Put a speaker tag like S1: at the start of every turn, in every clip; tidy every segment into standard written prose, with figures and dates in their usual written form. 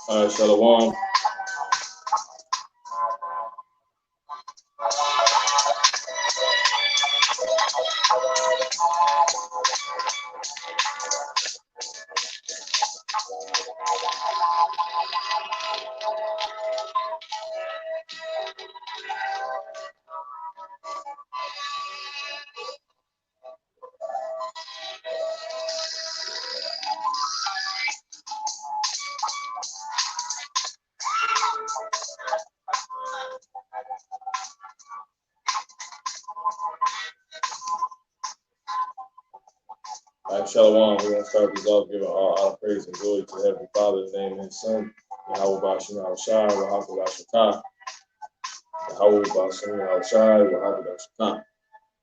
S1: Shalom. Shalom. We're going to start this off giving all honor, praise, and glory to Heavenly Father, in the name of His Son, Yahweh Bashim Al-Shai, Wahab Al-Shakah, Yahweh Bashim Al-Shai, Wahab Al-Shakah,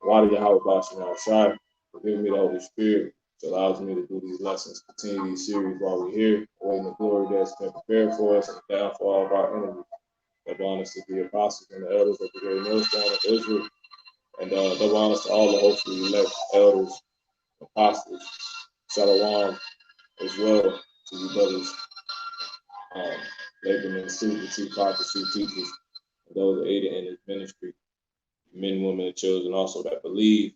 S1: Wadi Yahweh Bashim Al-Shai, forgive me the Holy Spirit, which allows me to do these lessons, continue these series while we're here, awaiting the glory that's been prepared for us and the downfall of our enemies. Double honors to the apostles and the elders of the great millstone of Israel, and double honors to all the hopefully elect elders, apostles, Shalom as well to you brothers, laboring in the truth, the true prophets, true teachers, and those that aided in His ministry, men, women, and children also that believe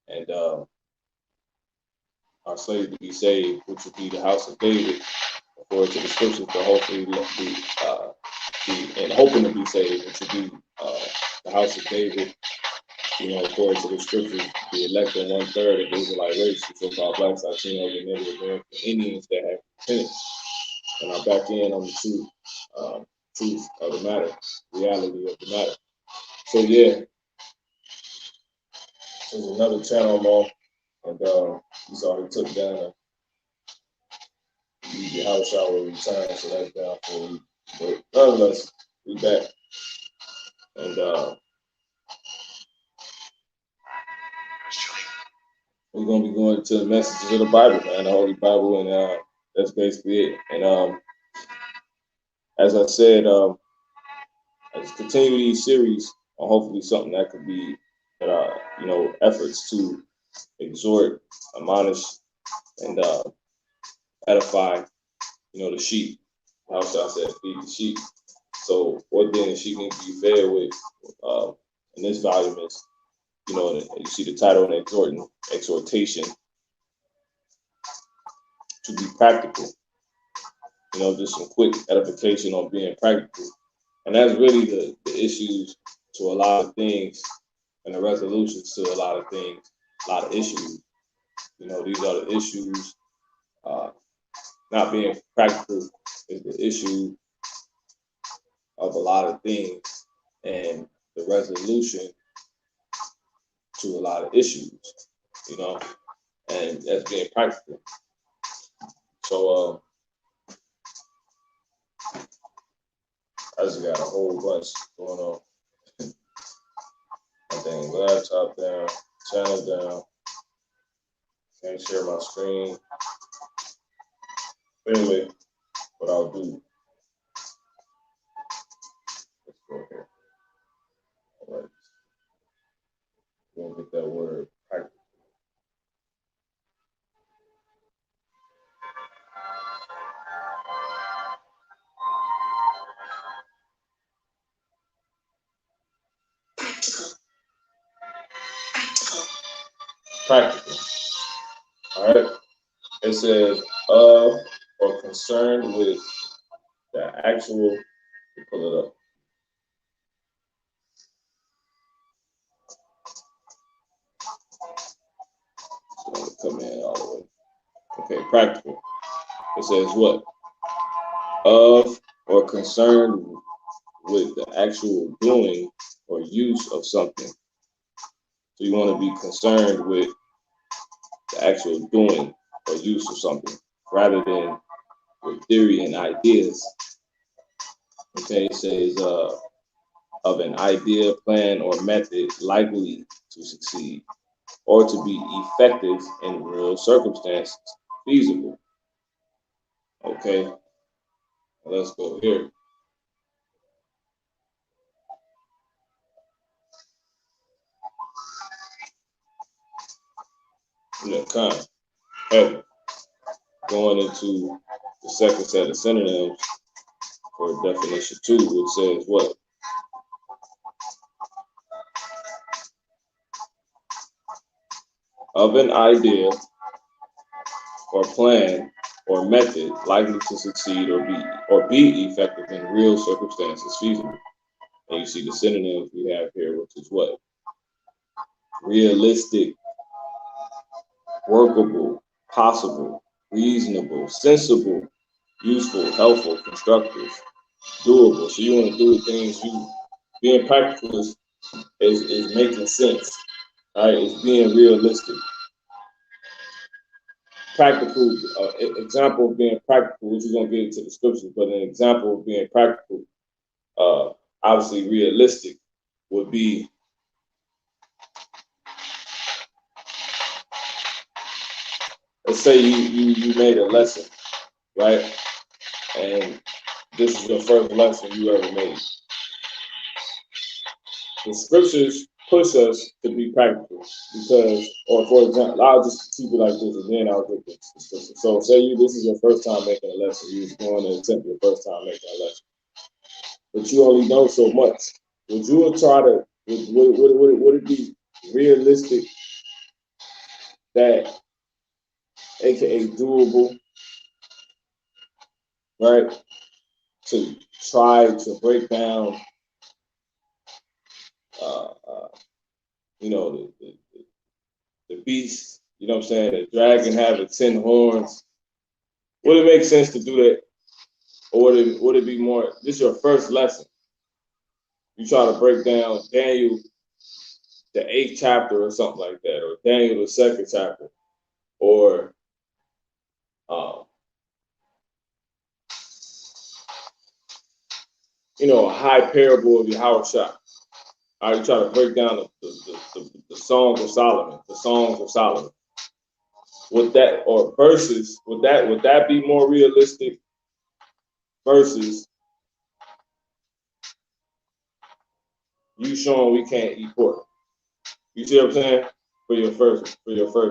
S1: and are slated to be saved, which would be the house of David, according to the scriptures, but hopefully be and hoping to be saved, which would be the house of David. You know, according to the scriptures, the elect are 1/3 of the Israelite race, the so-called blacks, Latinos, and Native American Indians that have repented and are back in on the truth of the matter, reality of the matter. So yeah, there's another channel I'm on, and you saw he took down the house shower return, so that's down for a week. But nonetheless, we back, and we're gonna be going to the messages of the Bible, man, the Holy Bible, and that's basically it. And as I said, I just continue these series on hopefully something that could be efforts to exhort, admonish, and edify, the sheep. How shall I say, feed the sheep. So what then the sheep need to be fed with in this volume is, you see the title in Exhortation to be practical. Just some quick edification on being practical. And that's really the issues to a lot of things and the resolutions to a lot of things, a lot of issues. These are the issues. Not being practical is the issue of a lot of things, and the resolution to a lot of issues, and that's being practical. So I just got a whole bunch going on. I think laptop down, channel down, can't share my screen. Anyway, what I'll do, let's go here. All right, we'll get that word practical. Practical. All right. It says of or concerned with the actual. Pull it up. So come in all the way. Okay, practical. It says what? Of or concerned with the actual doing or use of something. So you want to be concerned with the actual doing or use of something rather than with theory and ideas. Okay, it says of an idea, plan, or method likely to succeed or to be effective in real circumstances, feasible. Okay, let's go here. Heavy. Going into the second set of synonyms, for definition 2, which says what? Of an idea or plan or method likely to succeed or be effective in real circumstances feasible. And you see the synonyms we have here, which is what? Realistic, workable, possible, reasonable, sensible, useful, helpful, constructive, doable. So you want to do things, being practical is making sense. All right, it's being realistic. Practical, example of being practical, which we're going to get into the scriptures, but an example of being practical, obviously realistic, would be let's say you made a lesson, right? And this is your first lesson you ever made. The scriptures push us to be practical because, or for example, I'll just keep it like this and then I'll get to the scripture. So say this is your first time making a lesson. You're going to attempt your first time making a lesson. But you only know so much. Would you try to, would it be realistic that, aka doable, right, to try to break down, the beast, you know what I'm saying, the dragon having 10 horns? Would it make sense to do that? Or would it be more, this is your first lesson. You try to break down Daniel, the 8th chapter or something like that, or Daniel, the 2nd chapter, or a high parable of Yahushua. All right, you try to break down the songs of Solomon, the songs of Solomon. Would that, or verses, would that be more realistic versus you showing we can't eat pork? You see what I'm saying? For your first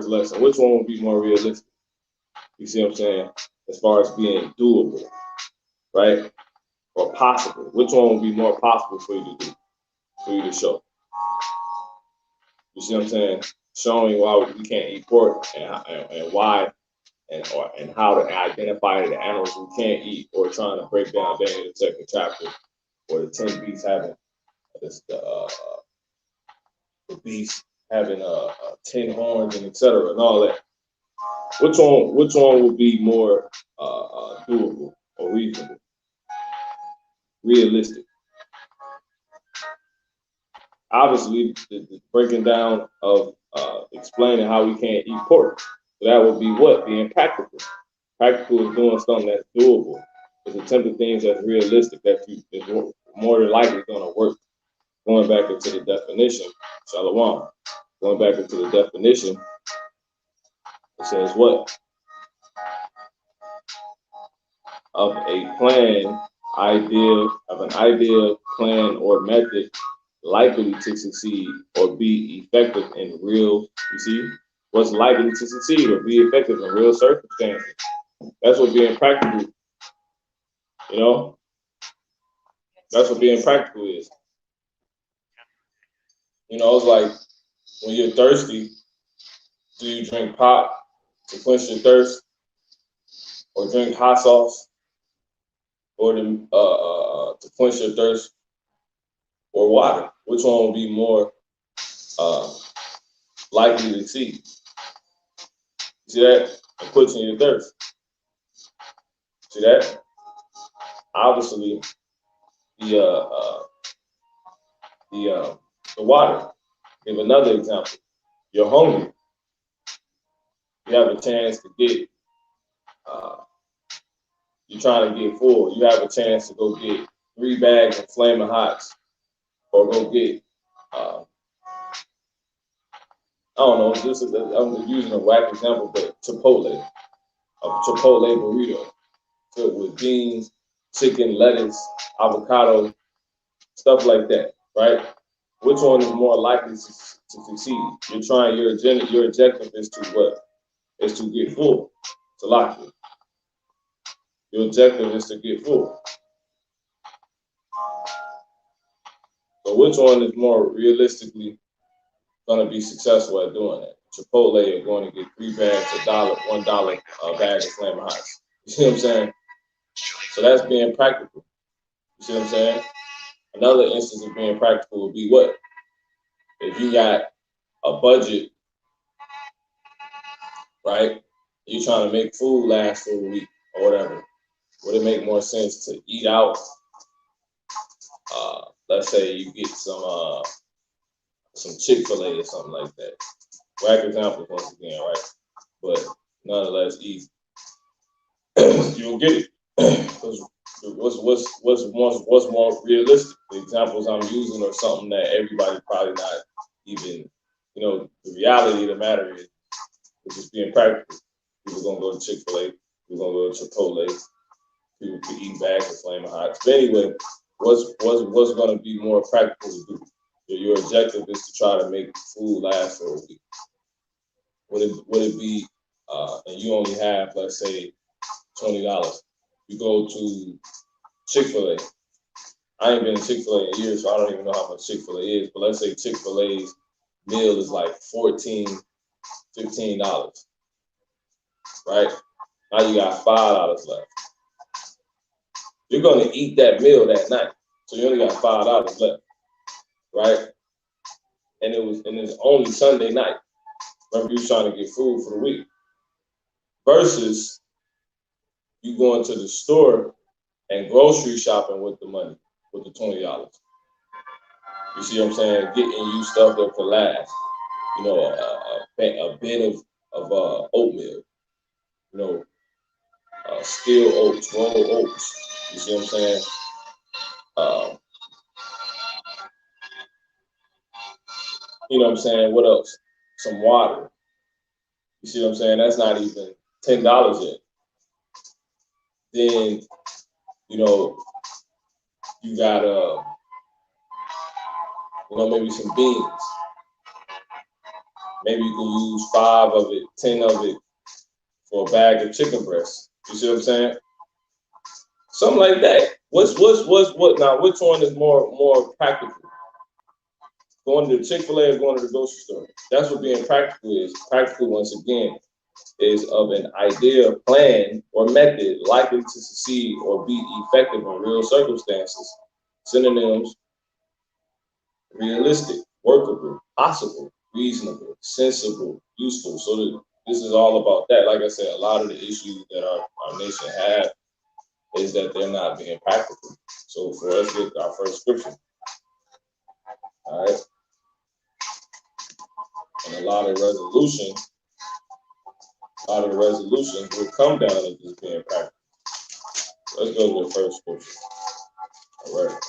S1: lesson, which one would be more realistic? You see what I'm saying? As far as being doable, right? Or possible. Which one would be more possible for you to do, for you to show? You see what I'm saying? Showing why we can't eat pork and why and how to identify the animals we can't eat, or trying to break down Daniel the 2nd chapter, or the 10 beasts having the beast having 10 horns and etc. and all that. Which one would be more doable or reasonable, realistic? Obviously, the breaking down of explaining how we can't eat pork. So that would be what? Being practical. Practical is doing something that's doable. It's attempting things that's realistic, that is more than likely going to work. Going back into the definition, Shalom. Going back into the definition, it says what? Of an idea, plan, or method likely to succeed or be effective in real, you see, what's likely to succeed or be effective in real circumstances. That's what being practical, that's what being practical is. It's like when you're thirsty, do you drink pop to quench your thirst, or drink hot sauce, or to quench your thirst, or water? Which one will be more likely to succeed? See that? And quenching your thirst. See that? Obviously, the water. Give another example. You're hungry. You have a chance to get. You're trying to get full. You have a chance to go get 3 bags of Flaming Hots, or go get. I don't know. I'm using a whack example, but Chipotle, a Chipotle burrito filled with beans, chicken, lettuce, avocado, stuff like that, right? Which one is more likely to succeed? You're trying, your objective is to what? Is to get full, to lock you. Your objective is to get full. So which one is more realistically going to be successful at doing that? Chipotle are going to get 3 bags a dollar, $1 a bag of Flamin' Hots. You see what I'm saying? So that's being practical. You see what I'm saying? Another instance of being practical would be what? If you got a budget, right? You're trying to make food last for a week or whatever. Would it make more sense to eat out? Let's say you get some Chick-fil-A or something like that. Whack examples once again, right? But nonetheless, easy. You'll get it. What's more realistic? The examples I'm using are something that everybody probably not even, the reality of the matter is, it's just being practical. People gonna go to Chick-fil-A, people gonna go to Chipotle, people can eat bags of Flamin' Hots. But anyway, what's gonna be more practical to do? Your objective is to try to make food last for a week. Would it be, and you only have, let's say, $20. You go to Chick-fil-A. I ain't been to Chick-fil-A in years, so I don't even know how much Chick-fil-A is. But let's say Chick-fil-A's meal is like $14, $15, right? Now you got $5 left. You're gonna eat that meal that night, so you only got $5 left, right? And it's only Sunday night. Remember, you was trying to get food for the week. Versus you going to the store and grocery shopping with the money, with the $20. You see what I'm saying? Getting you stuff that could last. A bin of oatmeal. Steel oats, rolled oats. You see what I'm saying? You know what I'm saying? What else? Some water. You see what I'm saying? That's not even $10 yet. Then, you got maybe some beans. Maybe you can use 5 of it, 10 of it for a bag of chicken breasts. You see what I'm saying? Something like that. What now? Which one is more practical? Going to the Chick-fil-A or going to the grocery store? That's what being practical is. Practical, once again, is of an idea, plan, or method likely to succeed or be effective in real circumstances. Synonyms: realistic, workable, possible, reasonable, sensible, useful. So this is all about that. Like I said, a lot of the issues that our nation have is that they're not being practical. So for us, get our first scripture. All right. And a lot of the resolutions will come down to just being practical. Let's go to the first scripture. All right.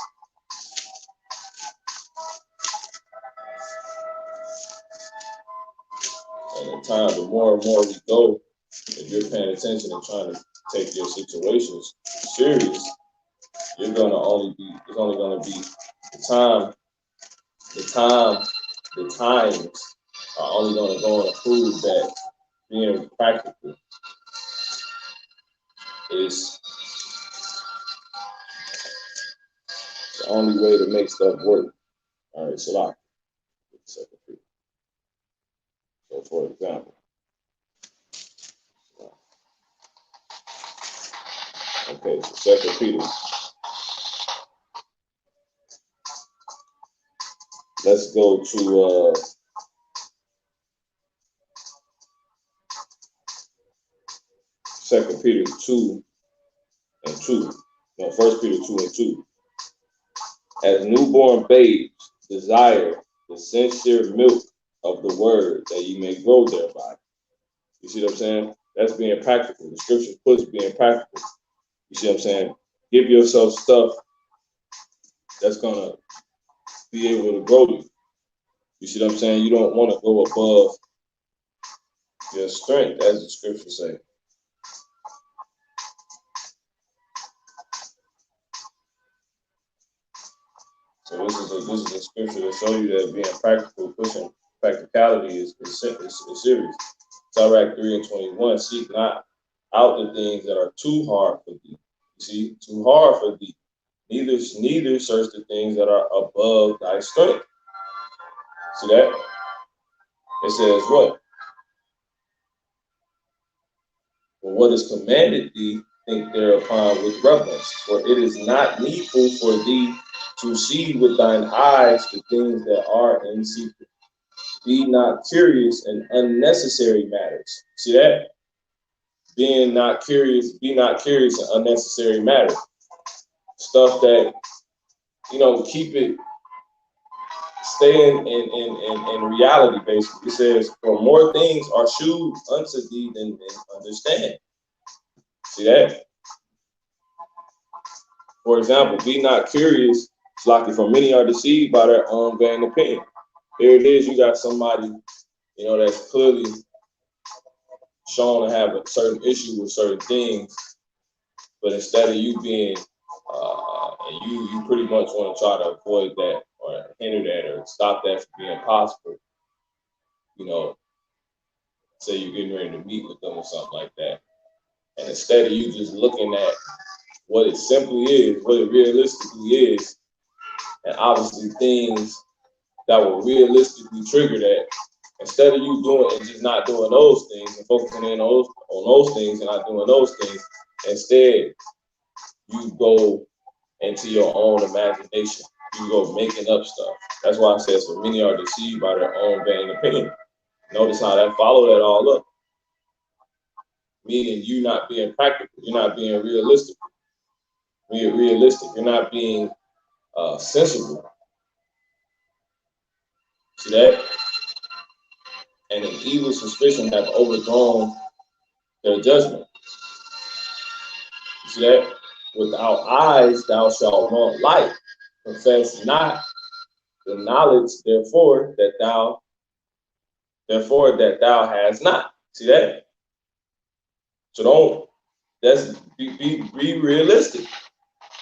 S1: And the more and more we go, if you're paying attention and trying to take your situations serious, it's only gonna be the times are only gonna go and prove that being practical is the only way to make stuff work. All right, so for example, okay, so 2 Peter. Let's go to 2 Peter 2 and 2. No, 1 Peter 2 and 2. As newborn babes, desire the sincere milk of the word that you may grow thereby. You see what I'm saying? That's being practical. The scripture puts being practical. You see what I'm saying? Give yourself stuff that's gonna be able to grow you. You see what I'm saying? You don't want to go above your strength, as the scripture say. So this is a scripture to show you that being practical, pushing practicality is serious. Sirach 3 and 21. Seek not out the things that are too hard for thee. You see, too hard for thee. neither search the things that are above thy strength. See that? It says what? For what is commanded thee, think thereupon with reverence. For it is not needful for thee to see with thine eyes the things that are in secret. Be not curious in unnecessary matters. See that? Be not curious in unnecessary matters. Stuff that, keep it, stay in reality, basically. It says, for more things are shewed unto thee than understand. See that? For example, be not curious, like for many are deceived by their own vain opinion. Here it is, you got somebody, that's clearly shown to have a certain issue with certain things, but instead of you being, and you pretty much want to try to avoid that or hinder that or stop that from being possible, say you're getting ready to meet with them or something like that. And instead of you just looking at what it simply is, what it realistically is, and obviously things that will realistically trigger that, instead of you doing and just not doing those things and focusing in on those things and not doing those things, instead you go into your own imagination. You go making up stuff. That's why it says, for many are deceived by their own vain opinion. Notice how that follow that all up. Meaning you not being practical, you're not being realistic. You're not being sensible. See that? And an evil suspicion have overthrown their judgment. You see that? Without eyes thou shalt want light. Confess not the knowledge, therefore that thou hast not. See that? So be realistic.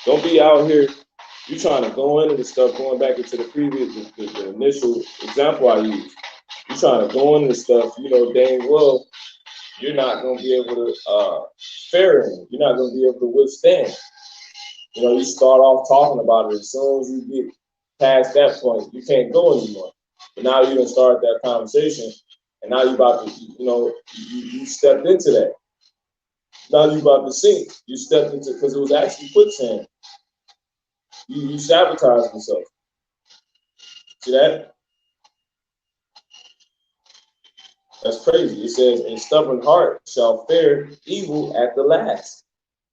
S1: Don't be out here, you trying to go into the stuff, going back into the initial example I used. You trying to go into the stuff, dang well, you're not going to be able to fare in. You're not going to be able to withstand. You start off talking about it. As soon as you get past that point, you can't go anymore. But now you're going to start that conversation, and now you're about to, you stepped into that. Now you're about to sink. You stepped into, because it was actually quicksand. You sabotaged yourself. See that? That's crazy. It says, a stubborn heart shall fare evil at the last.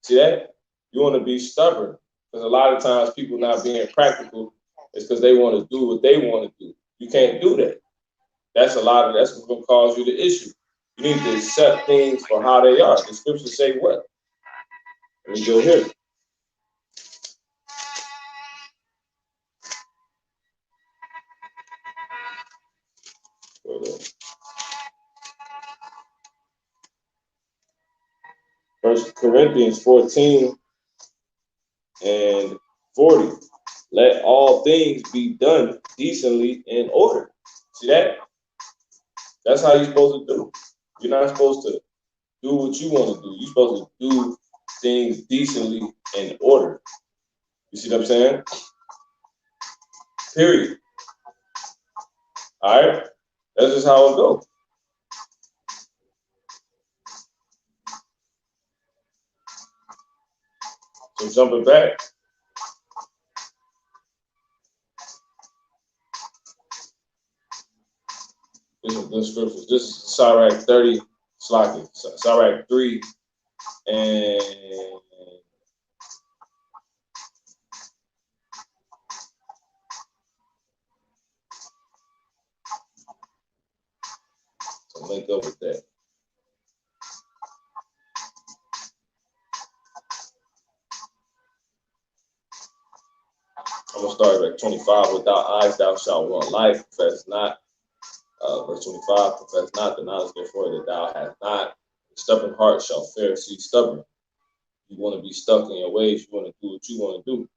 S1: See that? You want to be stubborn. Because a lot of times people not being practical is because they want to do what they want to do. You can't do that. That's what's going to cause you the issue. You need to accept things for how they are. The scriptures say what? Let me go here. First Corinthians 14 and 40. Let all things be done decently in order. See that? That's how you're supposed to do. You're not supposed to do what you want to do. You're supposed to do things decently in order. You see what I'm saying? Period. All right? That's just how it goes. So jumping back. This is the scriptures. This is Sirach 30, Sirach 3, and to link up with that. I'm gonna start at 25. Without eyes thou shalt want life. Confess not. Verse 25. Confess not the knowledge therefore that thou hast not. The stubborn heart shall fare. See, stubborn. You want to be stuck in your ways. You want to do what you want to do.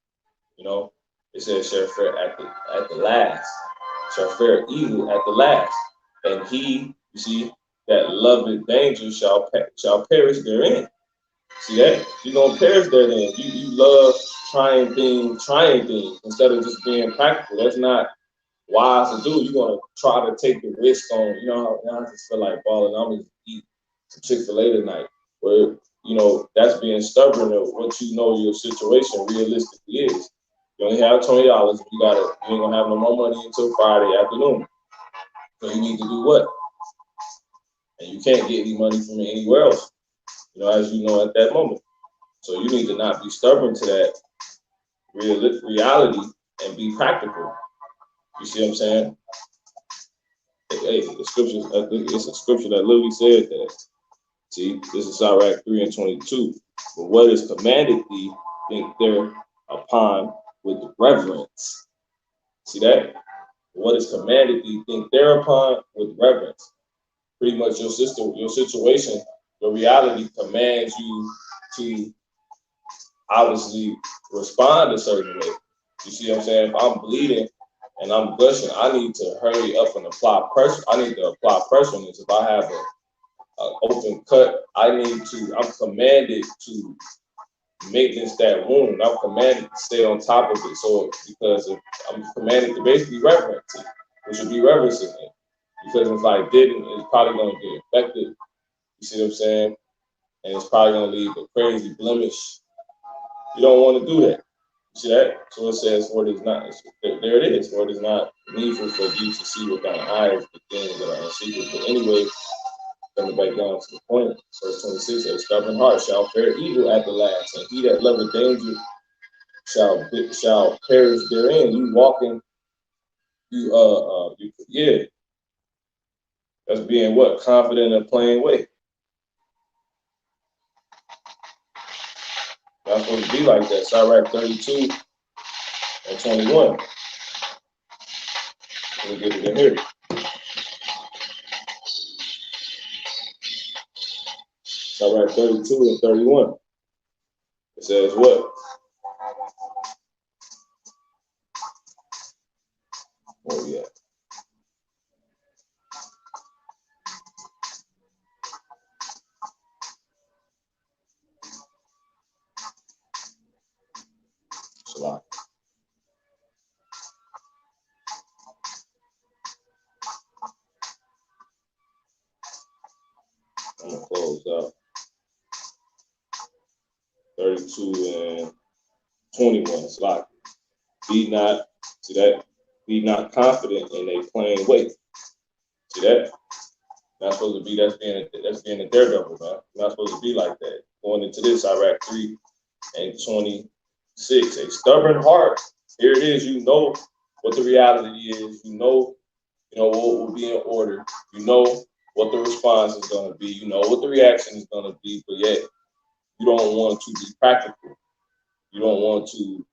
S1: It says shall fare at the last. Shall fare evil at the last. And he, you see, that loveth danger shall perish therein. See that? You're gonna perish therein. You love trying things instead of just being practical. That's not wise to do. You're gonna try to take the risk on, I just feel like balling. I'm gonna eat some Chick-fil-A tonight. Where, that's being stubborn of what your situation realistically is. You only have $20. You ain't gonna have no more money until Friday afternoon. So you need to do what? And you can't get any money from anywhere else, as at that moment. So you need to not be stubborn to that reality and be practical. You see what I'm saying? Hey, the scriptures, I think it's a scripture that literally said that. See, this is Sirach 3:22. But what is commanded thee, think thereupon with reverence. See that? What is commanded thee, think thereupon with reverence. Pretty much your situation, your reality commands you to obviously respond a certain way. You see what I'm saying? If I'm bleeding and I'm gushing, I need to hurry up and apply pressure. I need to apply pressure on this. If I have an open cut, I'm commanded to maintenance that wound. I'm commanded to stay on top of it. So because I'm commanded to basically reverence it, which would be reverencing it. Because if I didn't, it's probably going to get infected. You see what I'm saying? And it's probably going to leave a crazy blemish. You don't want to do that. You see that? So it says, "For it is not." There it is. For it is not needful for you to see with thine eyes the things that are in secret. But anyway, coming back down to the point, verse 26: "A stubborn heart shall fare evil at the last, and he that loveth danger shall perish therein." You walking, that's being what? Confident in a plain way. Not supposed to be like that. Sirach 32:21. Let me get it in here. Sirach 32:31. It says what? Oh yeah. Salah. I'm gonna close out 32:21. Salah. Be not, see that? Be not confident in a plain way. See that? Not supposed to be. That's being a daredevil, man. Not supposed to be like that. Going into this, Sirach 3:26. A stubborn heart. Here it is. You know what the reality is. You know what will be in order. You know what the response is going to be. You know what the reaction is going to be. But yet, you don't want to be practical. You don't want to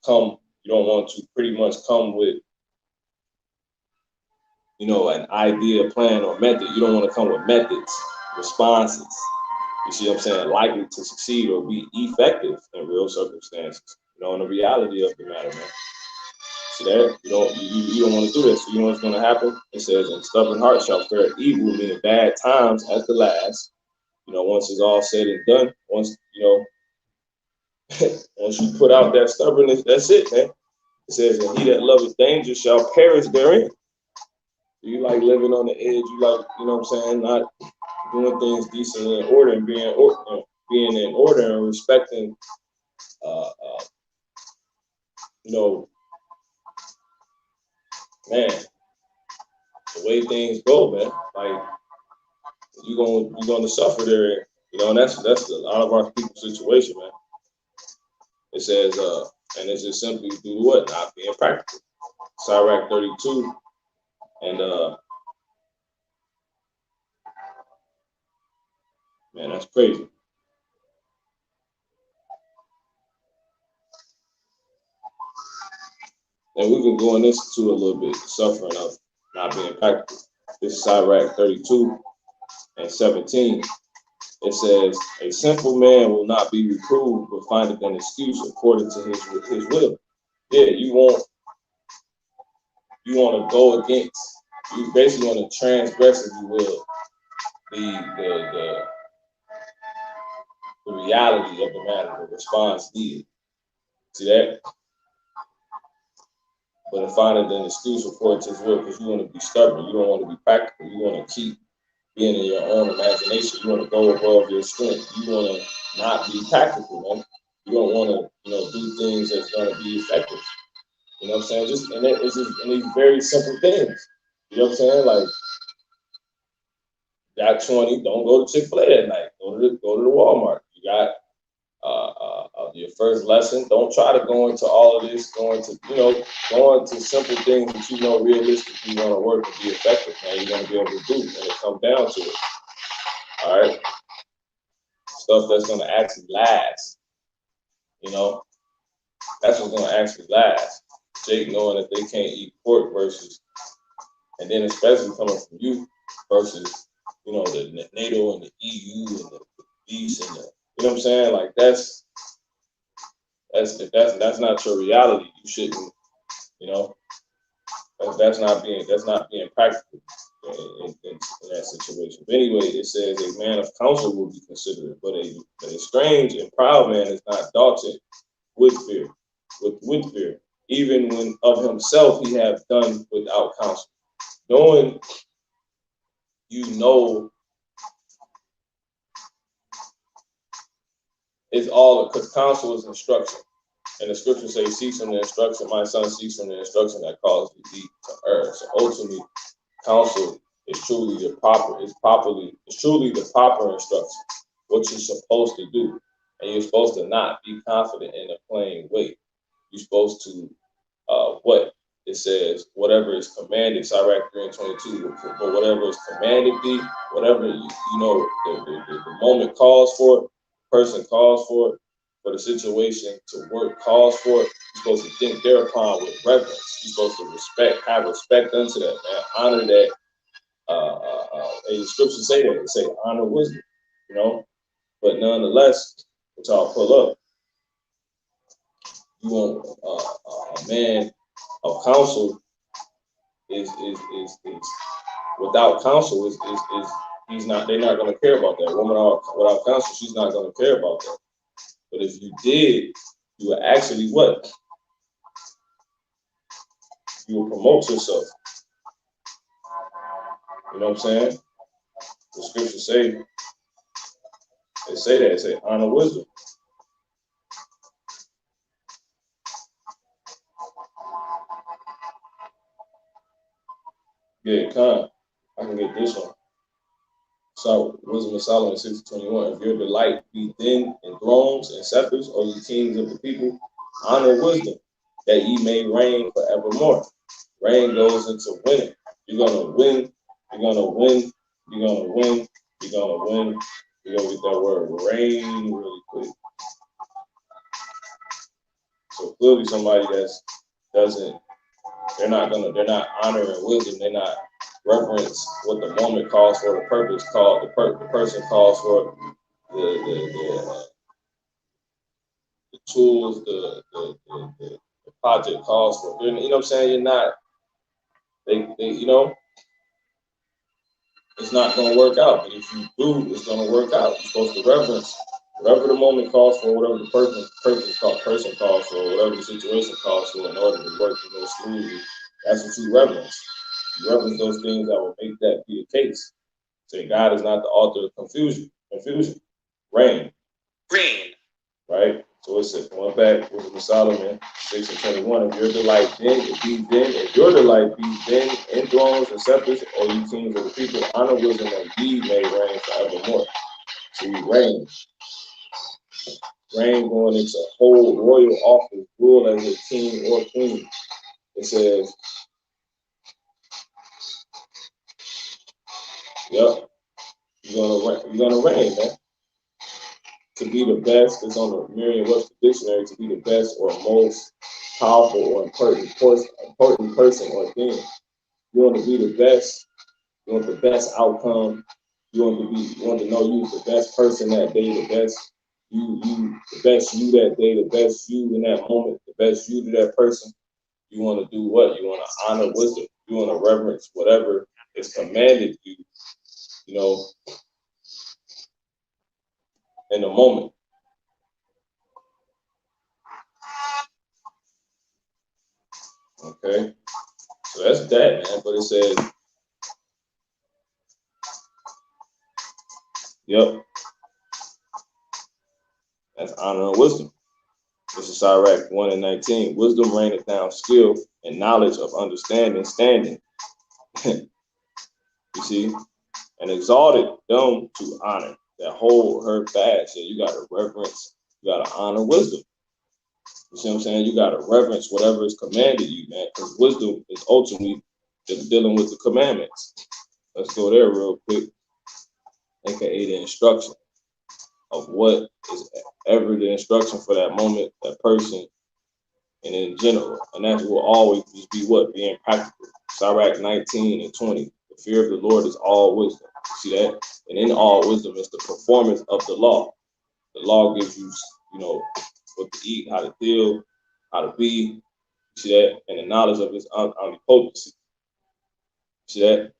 S1: come. You don't want to pretty much come with an idea, plan, or method. You don't want to come with methods, responses. You see what I'm saying? Likely to succeed or be effective in real circumstances. In the reality of the matter, man. See that? You don't want to do this. So you know what's going to happen? It says, "And stubborn heart shall fare evil," meaning bad times at the last. Once it's all said and done, once once you put out that stubbornness, that's it, man. It says, "And he that loveth danger shall perish therein." You like living on the edge. You like, what I'm saying, not doing things decently in order and being in order and respecting, man, the way things go, man. Like you're gonna suffer there. And that's a lot of our people's situation, man. It says, and it's just simply due to what? Not being practical. Sirach 32 and man, that's crazy. And we can go in this too a little bit, the suffering of not being practical. This is Sirach 32:17. It says, "A simple man will not be reproved, but findeth an excuse according to his will." Yeah, you want to go against. You basically want to transgress, if you will, the reality of the matter, the response needed. See that? But finding an excuse for it as well, because you want to be stubborn. You don't want to be practical. You want to keep being in your own imagination. You want to go above your strength. You want to not be practical, man. You don't want to, do things that's going to be effective. You know what I'm saying? It's just in these very simple things. You know what I'm saying? Like, got 20, don't go to Chick-fil-A at night. Go to the Walmart. You got your first lesson. Don't try to go into all of this, going to simple things that realistically want to work and be effective. Now you're going to be able to do, and it comes down to it. All right, stuff that's going to actually last. That's what's going to actually last. Jake knowing that they can't eat pork versus, and then especially coming from you versus, the NATO and the EU and the beast and the, you know what I'm saying? Like that's not your reality. You shouldn't, that's not being practical in that situation. But anyway, it says a man of counsel will be considerate, but a strange and proud man is not daunted with fear, even when of himself he have done without counsel. Knowing is all, because counsel is instruction. And the scripture says, cease from the instruction, my son, cease from the instruction that causes thee to err. So ultimately, counsel is truly the proper instruction, what you're supposed to do. And you're supposed to not be confident in a plain way. You're supposed to, what it says, whatever is commanded, Sirach 3:22, but whatever is commanded thee, whatever, the moment calls for it, person calls for it, for the situation to work calls for it, you're supposed to think thereupon with reverence. You're supposed to have respect unto that, man. Honor that. And the scriptures say that. They say honor wisdom, But nonetheless, which I'll pull up, you want a man of counsel is without counsel is they're not going to care about that. Woman without counsel, she's not going to care about that. But if you did, you would actually what? You will promote yourself. You know what I'm saying? The scriptures say that. They say honor wisdom. Yeah, I can get this one. So Wisdom of Solomon 6:21. If your delight be then in thrones and scepters, or ye kings of the people, honor wisdom, that ye may reign forevermore. Reign goes into winning. You're gonna win. You're gonna win. You're gonna win. You're gonna win. We're gonna get that word reign really quick. So clearly somebody they're not honoring wisdom. They're not reverence what the moment calls for, the purpose called, the person calls for, the tools, the project calls for. You know what I'm saying? You're not, it's not going to work out. But if you do, it's going to work out. You're supposed to reverence whatever the moment calls for, whatever the person calls for, whatever the situation calls for, in order to work and go smoothly. That's what you reverence. You reverence those things that will make that be the case. Say God is not the author of confusion. Reign. Right? So it says, going back with Solomon 6:21, if your delight be then in thrones and scepters, or you kings of the people, honor wisdom that ye may reign forevermore. So you reign. Reign going into whole royal office, rule as a king or queen. It says, yep, you're gonna reign, man. To be the best is on the Merriam-Webster dictionary, to be the best or most powerful or important person or thing. You want to be the best. You want the best outcome. You want to know you the best person that day, the best the best you that day, the best you in that moment, the best you to that person. You want to do what? You want to honor wisdom. You want to reverence whatever is commanded you, in the moment. Okay, so that's that, man. But it says, yep, that's honor and wisdom. This is Sirach 1:19. Wisdom reigneth down skill and knowledge of understanding, standing. You see, and exalted them to honor that hold her fast. And you got to reverence, you got to honor wisdom. You see what I'm saying? You got to reverence whatever is commanded you, man, because wisdom is ultimately dealing with the commandments. Let's go there real quick, aka the instruction of what is ever the instruction for that moment, that person, and in general. And that will always just be what? Being practical. Sirach 19:20. The fear of the Lord is all wisdom. You see that? And in all wisdom is the performance of the law. The law gives you, you know, what to eat, how to deal, how to be. You see that? And the knowledge of his omnipotency. You see that?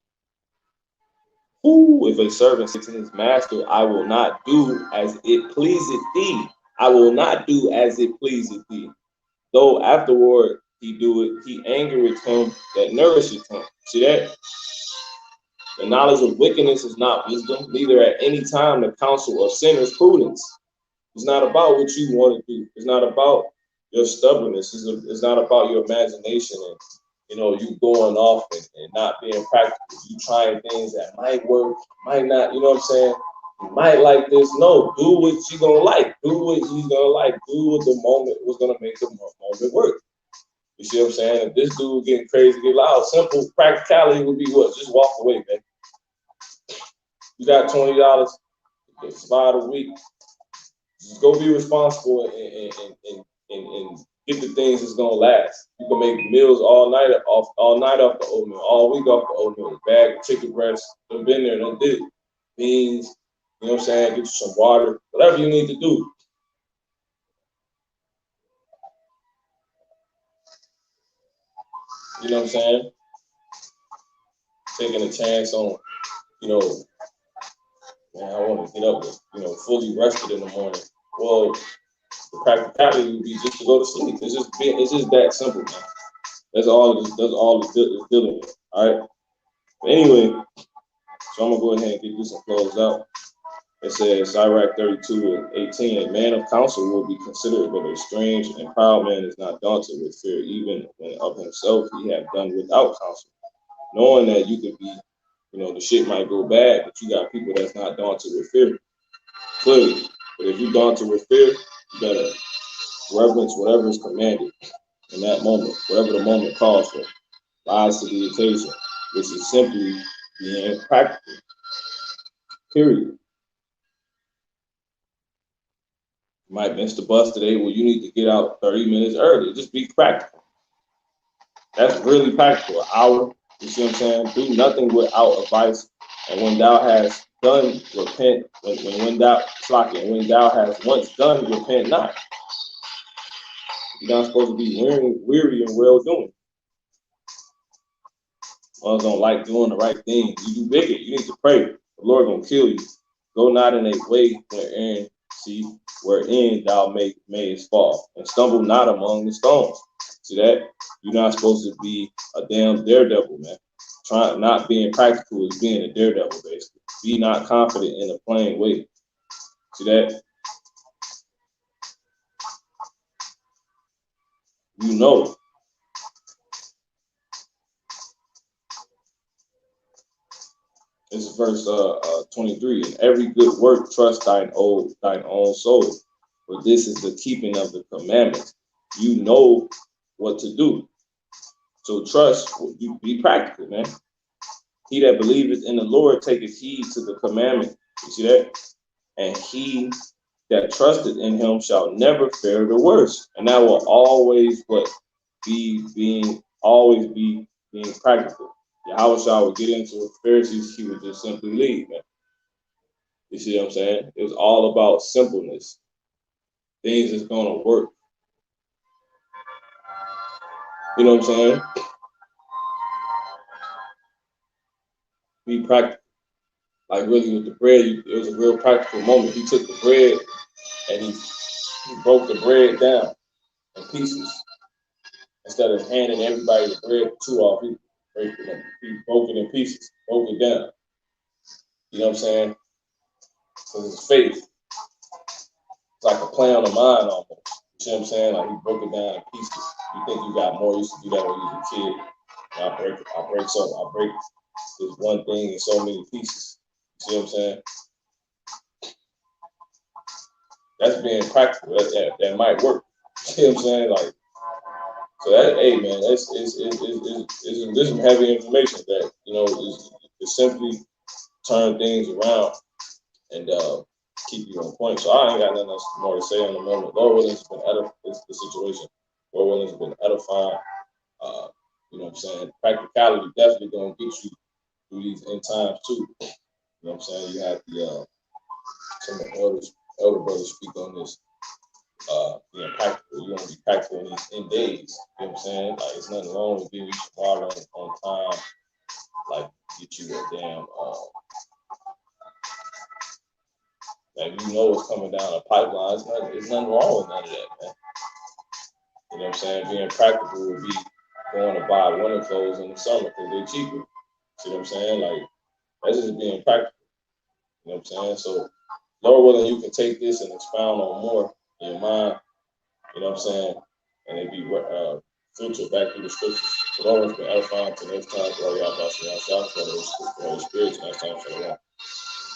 S1: Ooh, if a servant says to his master, I will not do as it pleaseth thee. I will not do as it pleaseth thee. Though afterward he do it, he angereth him that nourisheth him. See that? The knowledge of wickedness is not wisdom, neither at any time the counsel of sinners prudence. It's not about what you want to do. It's not about your stubbornness. It's not about your imagination and, you know, you going off and not being practical. You trying things that might work, might not, you know what I'm saying? You might like this. No, do what you're going to like. Do what you're going to like. Do what the moment was going to make the moment work. You see what I'm saying? If this dude getting crazy, get loud, simple practicality would be what? Just walk away, man. You got $20 to survive a week. Just go be responsible and get the things that's gonna last. You can make meals all night off the oatmeal, all week off the oatmeal. Bag of chicken breasts, done been there, done did it. Beans, you know what I'm saying? Get you some water, whatever you need to do. You know what I'm saying? Taking a chance on, you know, man, I want to get up, you know, fully rested in the morning. Well, the practicality would be just to go to sleep. It's just that simple, man. That's all it's dealing with. All right. But anyway, so I'm gonna go ahead and get this and close out. It says Sirach 32:18, a man of counsel will be considered, but a strange and proud man is not daunted with fear, even when of himself he have done without counsel. Knowing that you could be, you know, the shit might go bad, but you got people that's not daunted with fear. Clearly. But if you're daunted with fear, you gotta reverence whatever is commanded in that moment, whatever the moment calls for. Rise to the occasion, which is simply being practical. Period. You might miss the bus today. Well, you need to get out 30 minutes early. Just be practical. That's really practical. An hour. You see what I'm saying? Do nothing without advice. And when thou hast done, repent. When thou hast once done, repent not. You're not supposed to be weary and well doing. Ones don't like doing the right thing. You do wicked. You need to pray. The Lord gonna kill you. Go not in a way wherein thou mayest fall, and stumble not among the stones. See that? You're not supposed to be a damn daredevil, man. Not being practical is being a daredevil, basically. Be not confident in a plain way. See that? You know. This is verse 23. In every good work, trust thine own soul, for this is the keeping of the commandments. You know what to do. So trust, you be practical, man. He that believeth in the Lord taketh heed to the commandment. You see that? And he that trusteth in him shall never fare the worse. And that will always always be being practical. Yahweh would get into the Pharisees, he would just simply leave, man. You see what I'm saying? It was all about simpleness. Things is gonna work. You know what I'm saying? Be practical. Like really with the bread, it was a real practical moment. He took the bread and he broke the bread down in pieces. Instead of handing everybody the bread to 2 off, he broke it in pieces, broke it down. You know what I'm saying? Because it's faith. It's like a play on the mind almost. You see what I'm saying? Like he broke it down in pieces. You think you got more, you used to do that when you was a kid. And I break this one thing in so many pieces. You see what I'm saying? That's being practical. That might work. You see what I'm saying? Like, so that, hey man, this is some heavy information that, you know, is simply turn things around and keep you on point. So I ain't got nothing else more to say on the moment. Lord willing, it's been the situation. Lord willing, it's been edifying. You know what I'm saying? Practicality definitely gonna get you through these end times too. You know what I'm saying? You have the some of the elder brothers speak on this. Being practical, you want to be practical in these end days. You know what I'm saying? Like, there's nothing wrong with giving you tomorrow on time. Like, get you a damn, like, you know what's coming down the pipeline. There's nothing wrong with none of that, man. You know what I'm saying? Being practical would be going to buy winter clothes in the summer because they're cheaper. See what I'm saying? Like, that's just being practical. You know what I'm saying? So, Lord willing, you can take this and expound on more in your mind. You know what I'm saying? And it be filtered back through the scriptures. But always been edifying to next time for all y'all about to y'all shout for the Holy Spirit. Next time for the one.